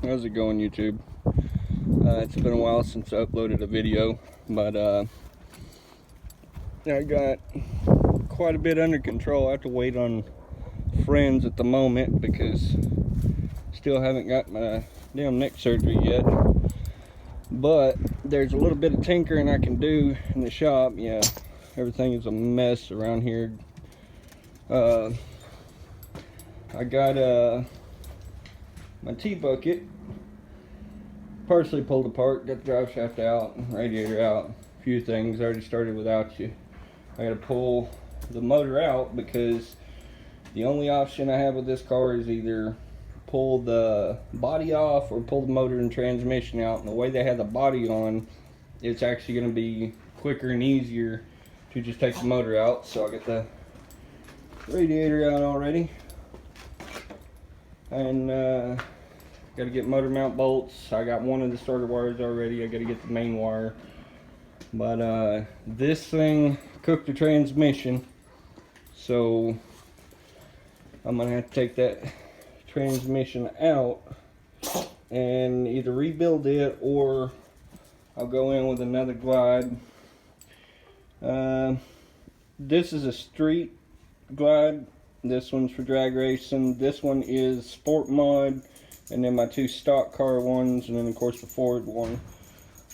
How's it going, YouTube? It's been a while since I uploaded a video, but I got quite a bit under control. I have to wait on friends at the moment because still haven't got my damn neck surgery yet. But there's a little bit of tinkering I can do in the shop. Yeah, everything is a mess around here. I got my T-bucket partially pulled apart, got the drive shaft out, radiator out, a few things. I already started without you. I gotta pull the motor out because the only option I have with this car is either pull the body off or pull the motor and transmission out. And the way they have the body on, it's actually gonna be quicker and easier to just take the motor out. So I got the radiator out already, and got to get motor mount bolts. I got one of the starter wires already. I got to get the main wire. But this thing cooked the transmission, so I'm gonna have to take that transmission out and either rebuild it or I'll go in with another Glide. This is a street Glide. This one's for drag racing. This one is sport mod, and then my two stock car ones, and then of course the Ford one.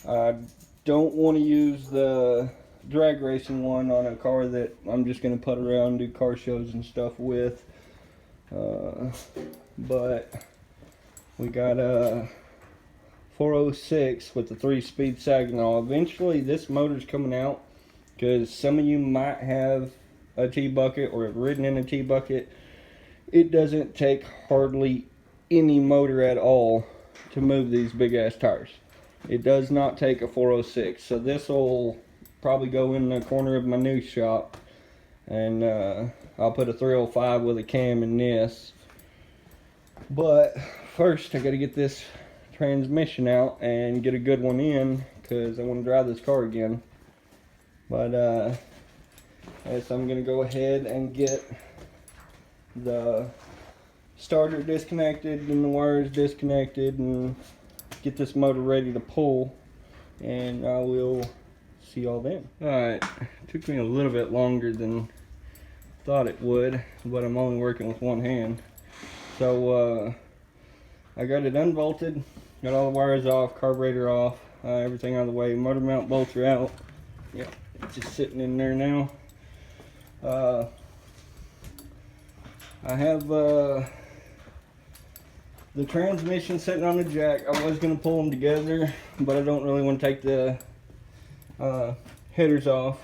I don't want to use the drag racing one on a car that I'm just going to put around, do car shows and stuff with. But we got a 406 with the 3-speed Saginaw. Eventually this motor's coming out because some of you might have a T-bucket or have ridden in a T-bucket. It doesn't take hardly any motor at all to move these big ass tires. It does not take a 406. So this will probably go in the corner of my new shop, and I'll put a 305 with a cam in this. But first I got to get this transmission out and get a good one in because I want to drive this car again. But so I'm gonna go ahead and get the starter disconnected and the wires disconnected and get this motor ready to pull, and I will see y'all then. Alright, took me a little bit longer than thought it would, but I'm only working with one hand. So I got it unbolted, got all the wires off, carburetor off, everything out of the way. Motor mount bolts are out. Yep, it's just sitting in there now. I have the transmission sitting on the jack. I was going to pull them together, but I don't really want to take the headers off,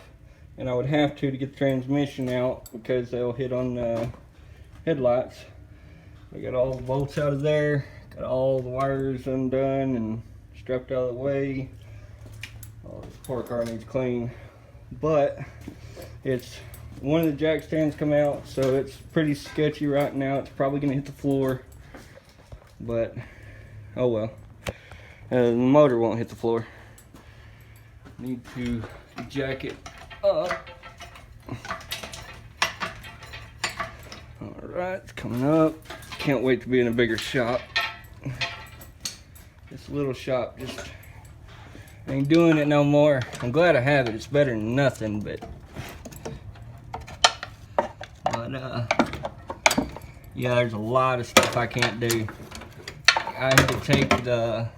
and I would have to get the transmission out because they'll hit on the headlights. I got all the bolts out of there, got all the wires undone and strapped out of the way. Oh, this poor car needs clean, but it's one of the jack stands come out, so it's pretty sketchy right now. It's probably gonna hit the floor, but oh well. The motor won't hit the floor. Need to jack it up. All right, it's coming up. Can't wait to be in a bigger shop. This little shop just ain't doing it no more. I'm glad I have it. It's better than nothing, but yeah, there's a lot of stuff I can't do. I had to take the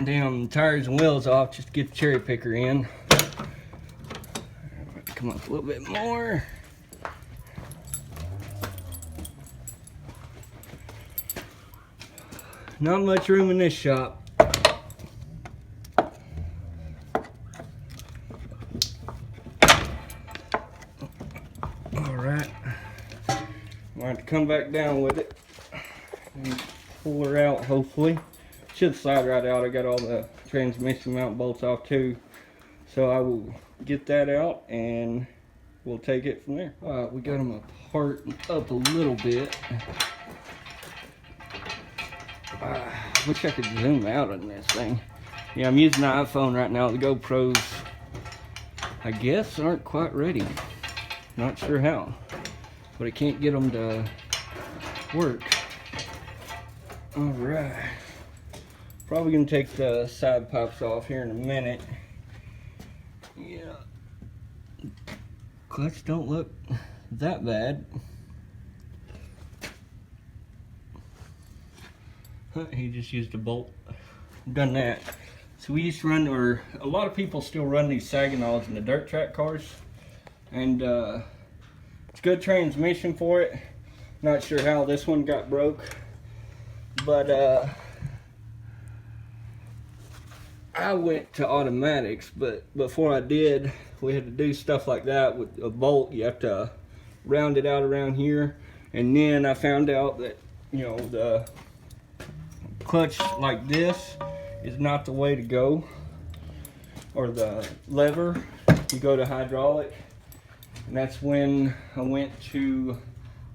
damn tires and wheels off just to get the cherry picker in. Come up a little bit more. Not much room in this shop. Alright, I'm going to have to come back down with it and pull her out, hopefully. Should slide right out. I got all the transmission mount bolts off too. So I will get that out and we'll take it from there. Alright, we got them apart up a little bit. Wish I could zoom out on this thing. Yeah, I'm using the iPhone right now. The GoPros, I guess, aren't quite ready. Not sure how, but I can't get them to work. All right. Probably gonna take the side pipes off here in a minute. Yeah. Clutch don't look that bad. He just used a bolt. Done that. So we used to run, or a lot of people still run these Saginaws in the dirt track cars, and it's good transmission for it. Not sure how this one got broke, but I went to automatics. But before I did, we had to do stuff like that with a bolt. You have to round it out around here, and then I found out that, you know, the clutch like this is not the way to go, or the lever. You go to hydraulic, and that's when I went to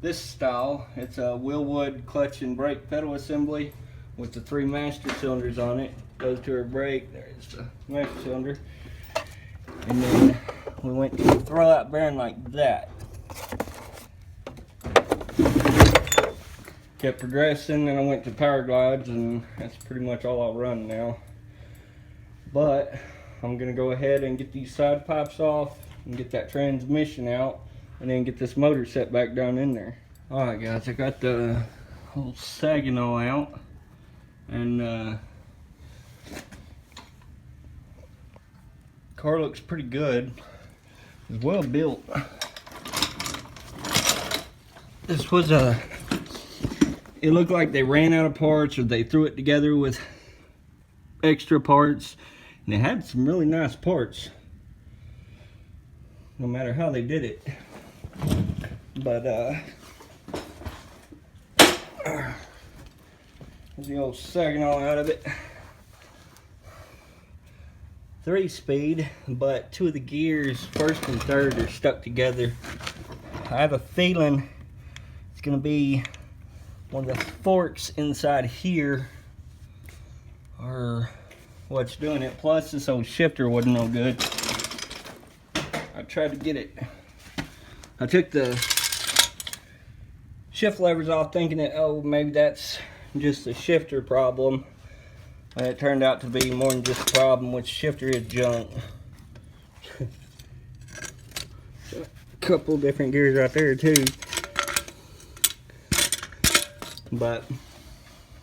this style. It's a Wilwood clutch and brake pedal assembly with the 3 master cylinders on it. Goes to our brake. There's the master cylinder, and then we went to a throw-out bearing like that. Kept progressing, and I went to power glides, and that's pretty much all I'll run now. But I'm gonna go ahead and get these side pipes off and get that transmission out, and then get this motor set back down in there. All right, guys, I got the whole Saginaw out, and car looks pretty good. It's well built. This was it looked like they ran out of parts, or they threw it together with extra parts, and they had some really nice parts, no matter how they did it. But the old Saginaw out of it. 3-speed, but 2 of the gears, first and third, are stuck together. I have a feeling it's gonna be one of the forks inside here or what's doing it. Plus, this old shifter wasn't no good. I tried to get it. I took the shift levers off thinking that, oh, maybe that's just a shifter problem. And it turned out to be more than just a problem, which shifter is junk. A couple different gears right there too. But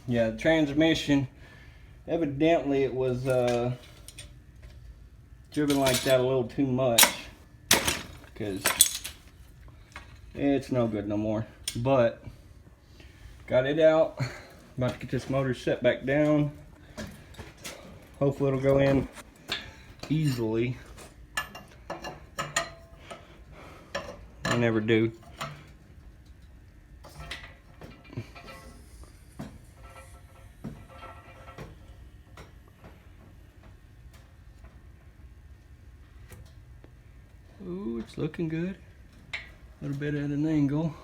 yeah, the transmission, evidently it was driven like that a little too much, because it's no good no more. But got it out. About to get this motor set back down. Hopefully it'll go in easily. I never do. Ooh, it's looking good. A little bit at an angle.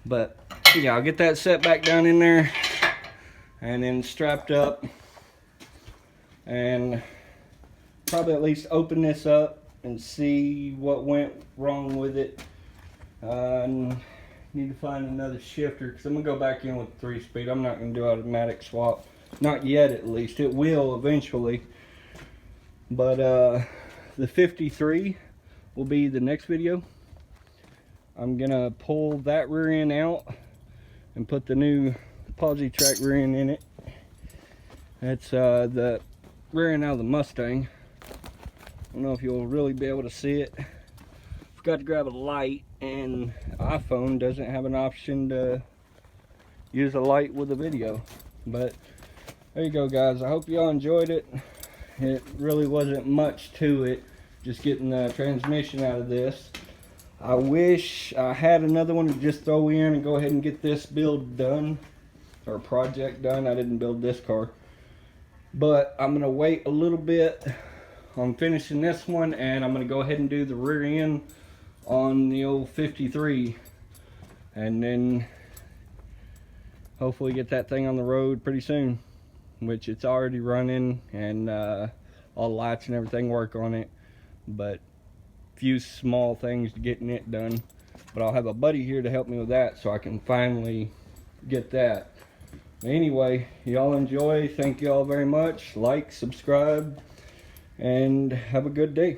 But yeah, I'll get that set back down in there and then strapped up, and probably at least open this up and see what went wrong with it. Need to find another shifter, because I'm gonna go back in with 3-speed. I'm not gonna do automatic swap, not yet at least. It will eventually, but the 53 will be the next video. I'm gonna pull that rear end out and put the new Posi-Track rear end in it. That's the rear end out of the Mustang. I don't know if you'll really be able to see it. Forgot to grab a light, and iPhone doesn't have an option to use a light with a video. But there you go, guys. I hope y'all enjoyed it. It really wasn't much to it, just getting the transmission out of this. I wish I had another one to just throw in and go ahead and get this build done, or project done. I didn't build this car, but I'm gonna wait a little bit on finishing this one, and I'm gonna go ahead and do the rear end on the old 53, and then hopefully get that thing on the road pretty soon, which it's already running, and all the lights and everything work on it, but few small things to getting it done. But I'll have a buddy here to help me with that, so I can finally get that. Anyway, y'all enjoy. Thank y'all very much. Like, subscribe, and have a good day.